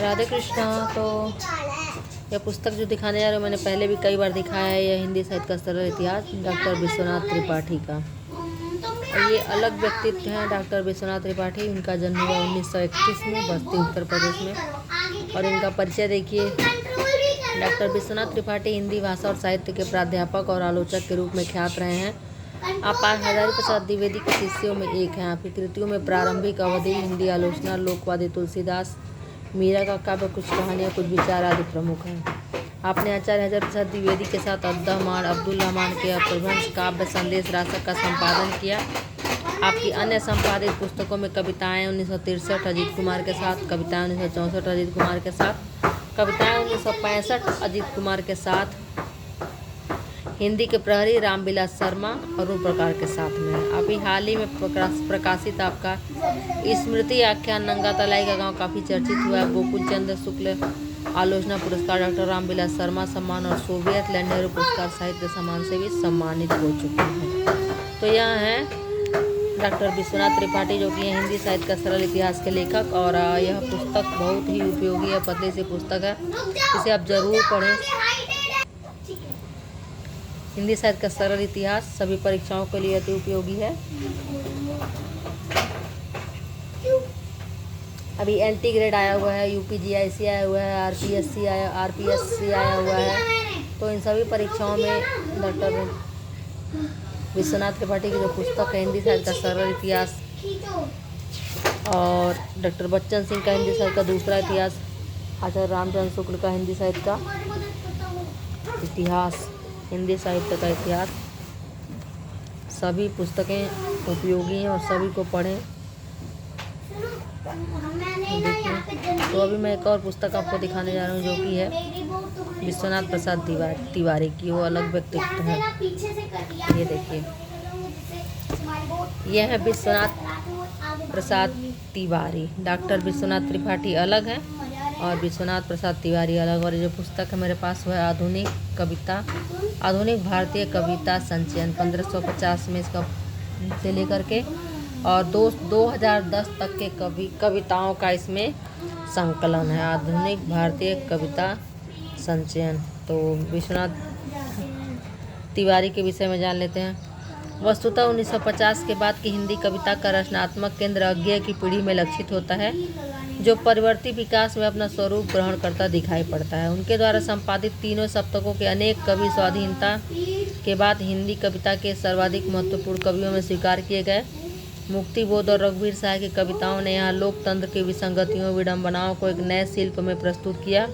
राधे कृष्णा। तो यह पुस्तक जो दिखाने जा रहे हो मैंने पहले भी कई बार दिखाया है। यह हिंदी साहित्य का सरल इतिहास डॉक्टर विश्वनाथ त्रिपाठी का। और ये अलग व्यक्तित्व हैं डॉक्टर विश्वनाथ त्रिपाठी। इनका जन्म हुआ 1931 में बस्ती उत्तर प्रदेश में। और इनका परिचय देखिए। डॉक्टर विश्वनाथ त्रिपाठी हिंदी भाषा और साहित्य के प्राध्यापक और आलोचक के रूप में ख्यात रहे हैं। अपार हजारी प्रसाद द्विवेदी के शिष्यों में एक हैं। आपकी कृतियों में प्रारंभिक अवधि, हिंदी आलोचना, लोकवादी तुलसीदास, मीरा का काव्य, कुछ कहानियाँ, कुछ विचार आदि प्रमुख हैं। आपने आचार्य हजारी प्रसाद द्विवेदी के साथ अब्दुल रहमान के अपभ्रंश काव्य संदेश राशक का संपादन किया। आपकी अन्य संपादित पुस्तकों में कविताएं 1963 अजीत कुमार के साथ, कविताएं 1964 अजीत कुमार के साथ, कविताएं 1965 अजीत कुमार के साथ, हिंदी के प्रहरी रामविलास शर्मा और रूप प्रकार के साथ में। अभी हाल ही में प्रकाशित आपका स्मृति आख्यान नंगा तलाई का गांव काफ़ी चर्चित हुआ है। गोकुल चंद्र शुक्ल आलोचना पुरस्कार, डॉक्टर रामविलास शर्मा सम्मान और सोवियत लैंड नेहरू पुरस्कार साहित्य सम्मान से भी सम्मानित हो चुके हैं। तो यह हैं डॉक्टर विश्वनाथ त्रिपाठी, जो कि हिंदी साहित्य का सरल इतिहास के लेखक। और यह पुस्तक बहुत ही उपयोगी है, पतली सी पुस्तक है, इसे आप जरूर पढ़ें। हिंदी साहित्य का सरल इतिहास सभी परीक्षाओं के लिए अति उपयोगी है। अभी एंटी ग्रेड आया हुआ है, यूपीजीआईसी आया हुआ है, आरपीएससी आया हुआ है। तो इन सभी परीक्षाओं में डॉक्टर विश्वनाथ त्रिपाठी की जो पुस्तक है हिंदी साहित्य का सरल इतिहास, और डॉक्टर बच्चन सिंह का हिंदी साहित्य का दूसरा इतिहास, आचार्य रामचंद्र शुक्ल का हिंदी साहित्य का इतिहास, हिंदी साहित्य का इतिहास, सभी पुस्तकें उपयोगी हैं और सभी को पढ़ें। देखिए, तो अभी मैं एक और पुस्तक आपको दिखाने जा रहा हूँ, जो कि है विश्वनाथ प्रसाद तिवारी की। वो अलग व्यक्तित्व है। ये देखिए, यह है विश्वनाथ प्रसाद तिवारी। डॉक्टर विश्वनाथ त्रिपाठी अलग है और विश्वनाथ प्रसाद तिवारी अलग। और ये जो पुस्तक है मेरे पास वो है आधुनिक भारतीय कविता संचयन 1550 में इसका से लेकर के और 2010 तक के कविताओं का इसमें संकलन है। आधुनिक भारतीय कविता संचयन। तो विश्वनाथ तिवारी के विषय में जान लेते हैं। वस्तुतः 1950 के बाद की हिंदी कविता का रचनात्मक केंद्र अज्ञेय की पीढ़ी में लक्षित होता है, जो परिवर्ती विकास में अपना स्वरूप ग्रहण करता दिखाई पड़ता है। उनके द्वारा संपादित तीनों सप्तकों के अनेक कवि स्वाधीनता के बाद हिंदी कविता के सर्वाधिक महत्वपूर्ण कवियों में स्वीकार किए गए। मुक्तिबोध और रघुवीर शाह की कविताओं ने यहाँ लोकतंत्र की विसंगतियों, विडंबनाओं को एक नए शिल्प में प्रस्तुत किया।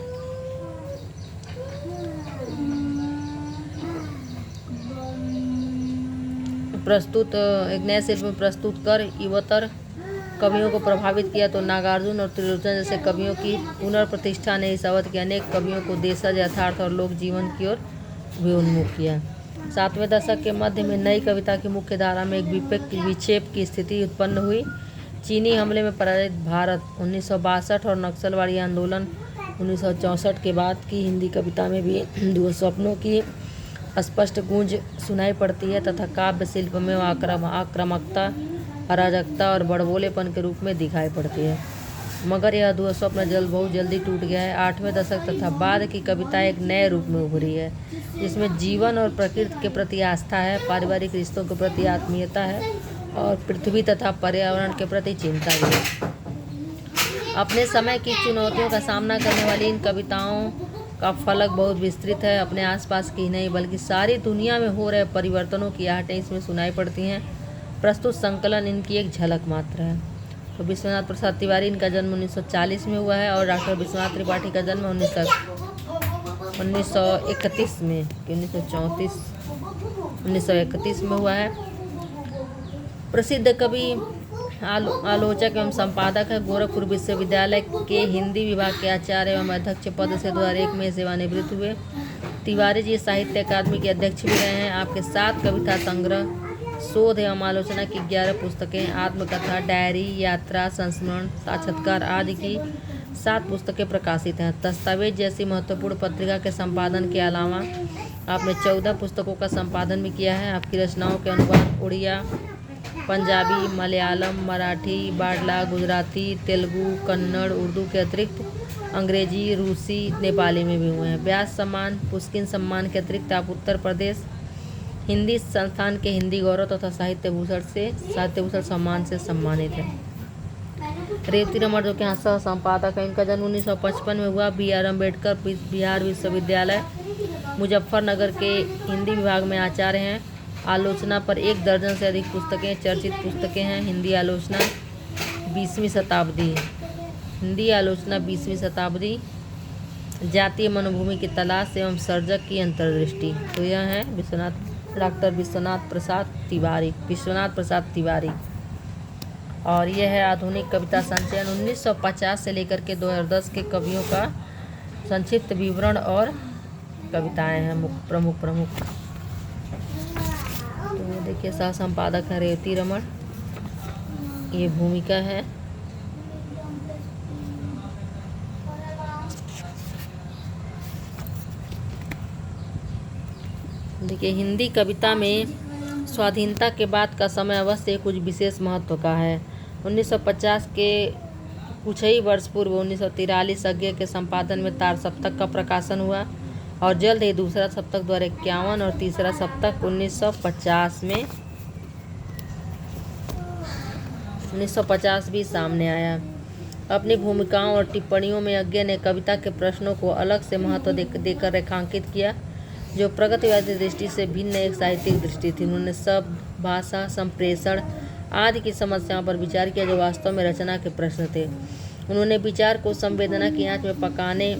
प्रस्तुत कर युवतर कवियों को प्रभावित किया। तो नागार्जुन और त्रिलोचन जैसे कवियों की पुनर्प्रतिष्ठा ने इस अवध के अनेक कवियों को देशज, यथार्थ और लोक जीवन की ओर भी उन्मुख किया। 7वें दशक के मध्य में नई कविता की मुख्य धारा में एक विक्षेप की स्थिति उत्पन्न हुई। चीनी हमले में पराजित भारत 1962 और नक्सलवादी आंदोलन 1964 के बाद की हिंदी कविता में भी दो स्वप्नों की स्पष्ट गूंज सुनाई पड़ती है तथा काव्य शिल्प में आक्रामकता, अराजकता और बड़बोलेपन के रूप में दिखाई पड़ती है। मगर यह अधूरा स्वप्न बहुत जल्दी टूट गया है। 8वें दशक तथा बाद की कविता एक नए रूप में उभरी है, जिसमें जीवन और प्रकृति के प्रति आस्था है, पारिवारिक रिश्तों के प्रति आत्मीयता है और पृथ्वी तथा पर्यावरण के प्रति चिंता भी है। अपने समय की चुनौतियों का सामना करने वाली इन कविताओं का फलक बहुत विस्तृत है। अपने आसपास की नहीं बल्कि सारी दुनिया में हो रहे परिवर्तनों की आहटें इसमें सुनाई पड़ती हैं। प्रस्तुत संकलन इनकी एक झलक मात्र है। तो विश्वनाथ प्रसाद तिवारी, इनका जन्म 1940 में हुआ है और डॉक्टर विश्वनाथ त्रिपाठी का जन्म 1931 में 1931 में हुआ है। प्रसिद्ध कवि, आलोचक एवं संपादक है। गोरखपुर विश्वविद्यालय के हिंदी विभाग के आचार्य एवं अध्यक्ष पद से 2001 में सेवानिवृत्त हुए। तिवारी जी साहित्य अकादमी के अध्यक्ष भी रहे हैं। आपके 7 कविता संग्रह, शोध एवं आलोचना की 11 पुस्तकें, आत्मकथा, डायरी, यात्रा, संस्मरण, साक्षात्कार आदि की 7 पुस्तकें प्रकाशित हैं। दस्तावेज जैसी महत्वपूर्ण पत्रिका के संपादन के अलावा आपने 14 पुस्तकों का संपादन भी किया है। आपकी रचनाओं के अनुवाद उड़िया, पंजाबी, मलयालम, मराठी, बाडला, गुजराती, तेलुगु, कन्नड़, उर्दू के अतिरिक्त अंग्रेजी, रूसी, नेपाली में भी हुए हैं। व्यास सम्मान, पुष्किन सम्मान के अतिरिक्त आप उत्तर प्रदेश हिंदी संस्थान के हिंदी गौरव तथा साहित्य भूषण सम्मान से सम्मानित है। रेवती रमण जो कि यहाँ सह संपादक है, इनका जन्म 1955 में हुआ। BR अम्बेडकर बिहार विश्वविद्यालय मुजफ्फरनगर के हिंदी विभाग में आचार्य हैं। आलोचना पर 1 दर्जन से अधिक पुस्तकें, चर्चित पुस्तकें हैं। हिंदी आलोचना 20वीं शताब्दी, हिंदी आलोचना 20वीं शताब्दी, जातीय मनोभूमि की तलाश एवं सर्जक की अंतर्दृष्टि। तो यह है डॉक्टर विश्वनाथ प्रसाद तिवारी। और यह है आधुनिक कविता संचयन 1950 से लेकर के 2010 के कवियों का संक्षिप्त विवरण और कविताएं हैं प्रमुख। तो ये देखिए सह संपादक है रेवती रमण, ये भूमिका है। देखिए हिंदी कविता में स्वाधीनता के बाद का समय अवश्य कुछ विशेष महत्व का है। 1950 के कुछ ही वर्ष पूर्व 1943 अज्ञे के संपादन में तार सप्तक का प्रकाशन हुआ और जल्द ही दूसरा सप्तक 1951 और तीसरा सप्तक 1950 भी सामने आया। अपनी भूमिकाओं और टिप्पणियों में अज्ञे ने कविता के प्रश्नों को अलग से महत्व देकर रेखांकित किया, जो प्रगतिवादी दृष्टि से भिन्न एक साहित्यिक दृष्टि थी। उन्होंने शब्द, भाषा, संप्रेषण आदि की समस्याओं पर विचार किया, जो वास्तव में रचना के प्रश्न थे। उन्होंने विचार को संवेदना की आंच में पकाने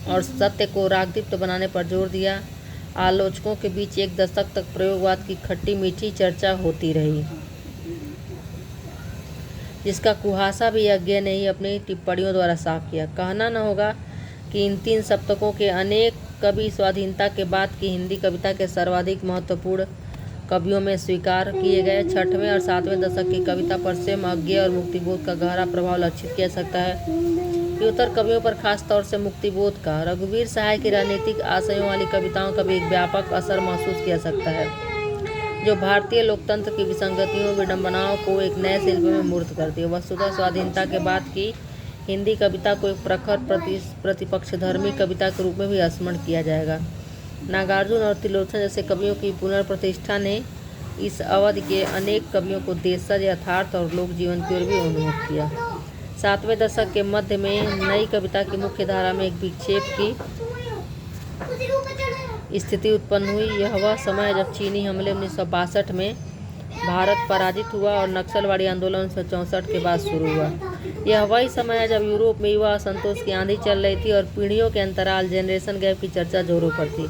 और सत्य को रागदीप्त बनाने पर जोर दिया। आलोचकों के बीच 1 दशक तक प्रयोगवाद की खट्टी मीठी चर्चा होती रही, जिसका कुहासा भी अज्ञे ने ही अपनी टिप्पणियों द्वारा साफ किया। कहना न होगा कि इन 3 सप्तकों के अनेक कवि स्वाधीनता के बाद की हिंदी कविता के सर्वाधिक महत्वपूर्ण कवियों में स्वीकार किए गए। 6वें और 7वें दशक की कविता पर स्वयं अज्ञे और मुक्तिबोध का गहरा प्रभाव लक्षित किया सकता है। उत्तर कवियों पर खास तौर से मुक्तिबोध का, रघुवीर सहाय की राजनीतिक आशयों वाली कविताओं का भी एक व्यापक असर महसूस किया सकता है, जो भारतीय लोकतंत्र की विसंगतियों, विडंबनाओं को एक नए शिल्प में मूर्त करती है। वस्तुतः स्वाधीनता के बाद की हिंदी कविता को एक प्रखर प्रतिपक्षधर्मी कविता के रूप में भी स्मरण किया जाएगा। नागार्जुन और त्रिलोचन जैसे कवियों की पुनर्प्रतिष्ठा ने इस अवधि के अनेक कवियों को देशज, यथार्थ और लोक जीवन की ओर भी उन्मुख किया। 7वें दशक के मध्य में नई कविता की मुख्य धारा में एक विक्षेप की स्थिति उत्पन्न हुई। यह वह समय है जब चीनी हमले 1962 में भारत पराजित हुआ और नक्सलवादी आंदोलन 1964 के बाद शुरू हुआ। यह वही समय है जब यूरोप में युवा असंतोष की आंधी चल रही थी और पीढ़ियों के अंतराल, जनरेशन गैप की चर्चा जोरों पर थी।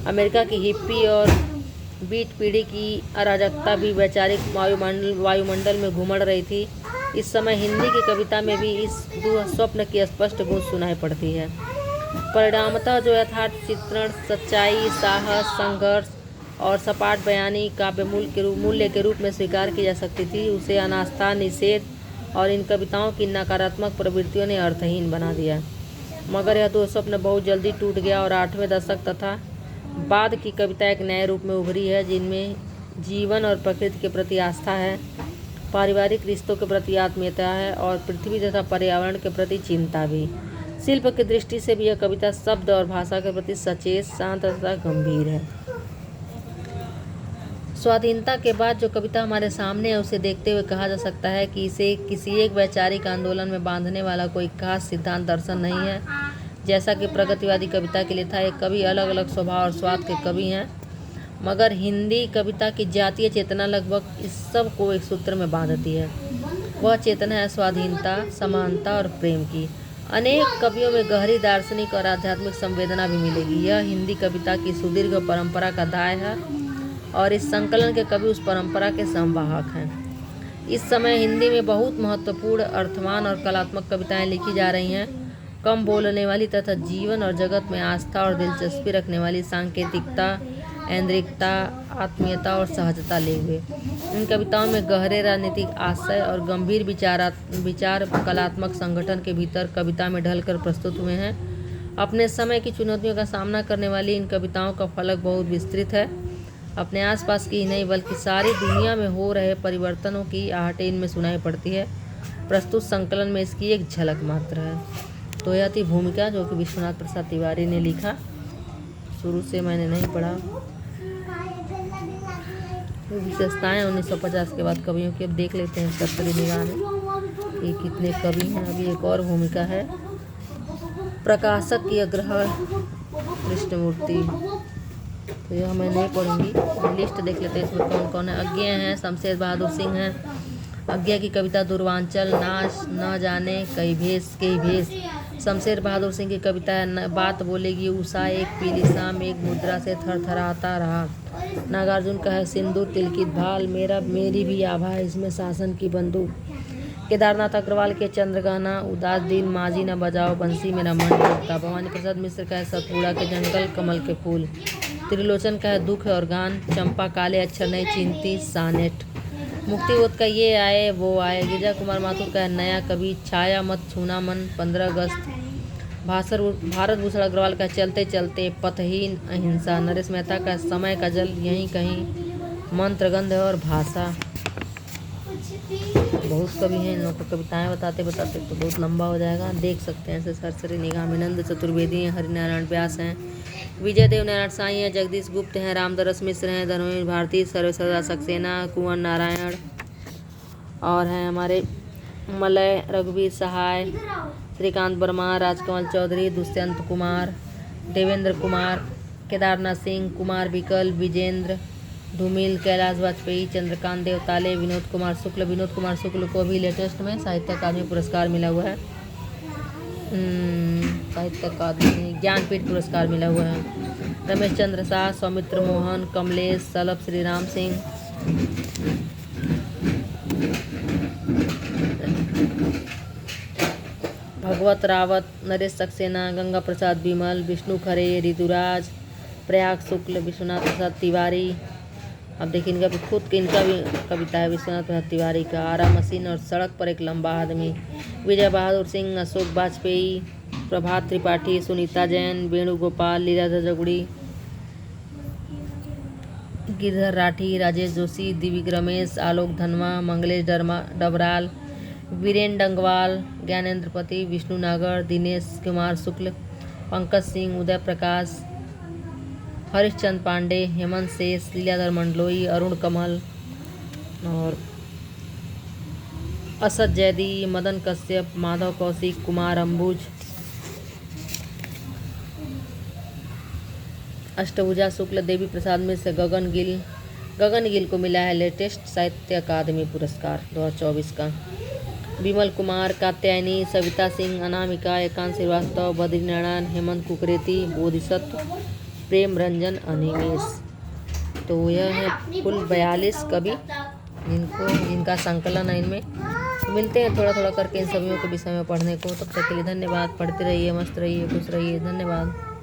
अमेरिका की हिप्पी और बीट पीढ़ी की अराजकता भी वैचारिक वायुमंडल में घुमड़ रही थी। इस समय हिंदी की कविता में भी इस स्वप्न की स्पष्ट गूंज सुनाई पड़ती है। परिणामतः जो यथार्थ चित्रण, सच्चाई, साहस, संघर्ष और सपाट बयानी काव्य मूल्य के रूप में स्वीकार की जा सकती थी, उसे अनास्था, निषेध और इन कविताओं की नकारात्मक प्रवृत्तियों ने अर्थहीन बना दिया। मगर यह स्वप्न बहुत जल्दी टूट गया और 8वें दशक तथा बाद की कविता एक नए रूप में उभरी है, जिनमें जीवन और प्रकृति के प्रति आस्था है, पारिवारिक रिश्तों के प्रति आत्मीयता है और पृथ्वी तथा पर्यावरण के प्रति चिंता भी। शिल्प की दृष्टि से भी यह कविता शब्द और भाषा के प्रति सचेत, शांत तथा गंभीर है। स्वाधीनता के बाद जो कविता हमारे सामने है, उसे देखते हुए कहा जा सकता है कि इसे किसी एक वैचारिक आंदोलन में बांधने वाला कोई खास सिद्धांत दर्शन नहीं है, जैसा कि प्रगतिवादी कविता के लिए था। एक कवि अलग अलग स्वभाव और स्वाद के कवि हैं, मगर हिंदी कविता की जातीय चेतना लगभग इस सब को एक सूत्र में बांधती है। वह चेतना है स्वाधीनता, समानता और प्रेम की। अनेक कवियों में गहरी दार्शनिक और आध्यात्मिक संवेदना भी मिलेगी। यह हिंदी कविता की सुदीर्घ परंपरा का दाय है और इस संकलन के कवि उस परंपरा के संवाहक हैं। इस समय हिंदी में बहुत महत्वपूर्ण, अर्थवान और कलात्मक कविताएं लिखी जा रही हैं। कम बोलने वाली तथा जीवन और जगत में आस्था और दिलचस्पी रखने वाली, सांकेतिकता, ऐन्द्रिकता, आत्मीयता और सहजता ले हुए। इन कविताओं में गहरे राजनीतिक आशय और गंभीर विचार कलात्मक संगठन के भीतर कविता में ढलकर प्रस्तुत हुए हैं। अपने समय की चुनौतियों का सामना करने वाली इन कविताओं का फलक बहुत विस्तृत है। अपने आसपास की ही नहीं बल्कि सारी दुनिया में हो रहे परिवर्तनों की आहटें इनमें सुनाई पड़ती है। प्रस्तुत संकलन में इसकी एक झलक मात्र है। तो यह थी भूमिका, जो कि विश्वनाथ प्रसाद तिवारी ने लिखा। शुरू से मैंने नहीं पढ़ा। विशेषताएँ 1950 के बाद कवियों की। अब देख लेते हैं सरसरी निगाह में कि कितने कवि हैं। अभी एक और भूमिका है, प्रकाशक की अग्रहार कृष्णमूर्ति। तो यह मैं नहीं पढ़ूंगी। लिस्ट देख लेते हैं इसमें कौन कौन है। अज्ञेय हैं, शमशेर बहादुर सिंह हैं। अज्ञेय की कविता दूरवांचल, नाश, न जाने कई भेष। शमशेर बहादुर सिंह की कविता है बात बोलेगी उषा, एक पीली शाम, एक मुद्रा से थरथराता रहा। नागार्जुन का है सिंदूर तिलकित भाल, मेरी भी आभा है इसमें शासन की बंदूक। केदारनाथ अग्रवाल के चंद्रगाना, उदास दिन माझी न बजाओ बंसी, मेरा मन डूबता। भवानी प्रसाद मिश्र का है सतपुड़ा के जंगल, कमल के फूल। त्रिलोचन का है दुख और गान, चंपा काले अक्षर नहीं चिंती, सानेट। मुक्तिबोध का ये आए वो आए। गिरिजा कुमार माथुर का है नया कवि, छाया मत छूना मन, 15 अगस्त। भारत भूषण अग्रवाल का चलते चलते, पथहीन अहिंसा। नरेश मेहता का समय का जल, यहीं कहीं, मंत्रगंध और भाषा। बहुत कवि हैं, इन लोगों को कविताएं बताते बताते तो बहुत लंबा हो जाएगा। देख सकते हैं ऐसे सरसरी निगाह में। नंद चतुर्वेदी हैं, हरिनारायण व्यास हैं, विजय देव नारायण साई हैं, जगदीश गुप्त हैं, रामदरस मिश्र हैं, धर्मवीर भारती, सर्वसदा सक्सेना, कुंवर नारायण और हैं हमारे मलय, रघुवीर सहाय, श्रीकांत वर्मा, राजकमल चौधरी, दुष्यंत कुमार, देवेंद्र कुमार, केदारनाथ सिंह, कुमार विकल, विजेंद्र, धूमिल, कैलाश वाजपेयी, चंद्रकांत देवताले, विनोद कुमार शुक्ल को भी लेटेस्ट में साहित्य अकादमी पुरस्कार मिला हुआ है। साहित्य अकादमी ज्ञानपीठ पुरस्कार मिला हुआ है। रमेश चंद्र शाह, सौमित्र मोहन, कमलेश, सलभ श्रीराम सिंह, भगवत रावत, नरेश सक्सेना, गंगा प्रसाद बिमल, विष्णु खरे, ऋतुराज, प्रयाग शुक्ल, विश्वनाथ प्रसाद तिवारी। अब देखिए इनका भी खुद इनका भी कविता है विश्वनाथ प्रसाद तिवारी का, आरा मशीन और सड़क पर एक लंबा आदमी। विजय बहादुर सिंह, अशोक वाजपेयी, प्रभात त्रिपाठी, सुनीता जैन, वेणुगोपाल, लीलाधर जगुड़ी, गिरधर राठी, राजेश जोशी, दिविक रमेश, आलोक धनवा, मंगलेश डबराल, वीरेन डंगवाल, ज्ञानेंद्र पति, विष्णु नागर, दिनेश कुमार शुक्ल, पंकज सिंह, उदय प्रकाश, हरिश्चंद्र पांडे, हेमंत शेष, लीलाधर मंडलोई, अरुण कमल और असद जैदी, मदन कश्यप, माधव कौशिक, कुमार अंबुज। अष्टभुजा शुक्ल, देवी प्रसाद मिश्र, गगन गिल को मिला है लेटेस्ट साहित्य अकादमी पुरस्कार 2024 का। विमल कुमार, कात्यायनी, सविता सिंह, अनामिका, एकांत श्रीवास्तव, बद्रीनारायण, हेमंत कुकरेती, बोधिसत्व, प्रेम रंजन, अनिमेश। तो यह है कुल 42 कवि जिनका संकलन है इनमें। मिलते हैं थोड़ा थोड़ा करके इन सभी के विषय में पढ़ने को। तब तक के लिए धन्यवाद। पढ़ते रहिए, मस्त रहिए, खुश रहिए। धन्यवाद।